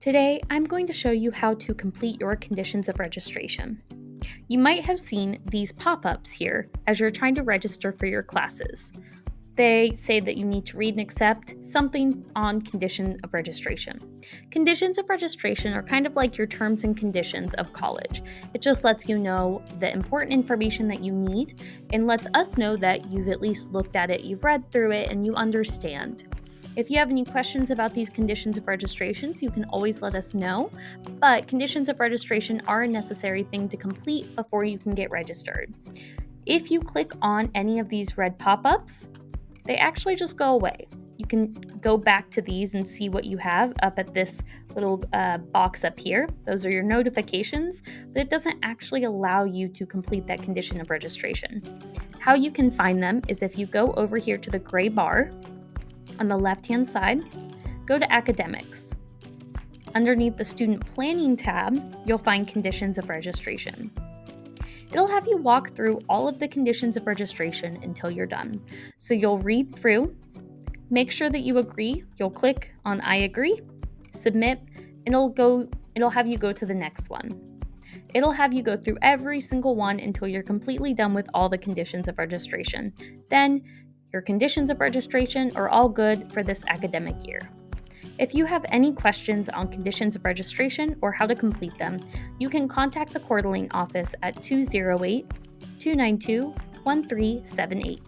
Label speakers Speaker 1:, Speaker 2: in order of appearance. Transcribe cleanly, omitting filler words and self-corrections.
Speaker 1: Today, I'm going to show you how to complete your conditions of registration. You might have seen these pop-ups here as you're trying to register for your classes. They say that you need to read and accept something on condition of registration. Conditions of registration are kind of like your terms and conditions of college. It just lets you know the important information that you need and lets us know that you've at least looked at it, you've read through it, and you understand. If you have any questions about these conditions of registrations, you can always let us know, but conditions of registration are a necessary thing to complete before you can get registered. If you click on any of these red pop-ups, they actually just go away. You can go back to these and see what you have up at this little box up here. Those are your notifications, but it doesn't actually allow you to complete that condition of registration. How you can find them is if you go over here to the gray bar on the left-hand side, go to Academics. Underneath the Student Planning tab, you'll find Conditions of Registration. It'll have you walk through all of the conditions of registration until you're done. So you'll read through, make sure that you agree, you'll click on I agree, submit, and it'll have you go to the next one. It'll have you go through every single one until you're completely done with all the conditions of registration. Then your conditions of registration are all good for this academic year. If you have any questions on conditions of registration or how to complete them, you can contact the Coeur d'Alene office at 208-292-1378.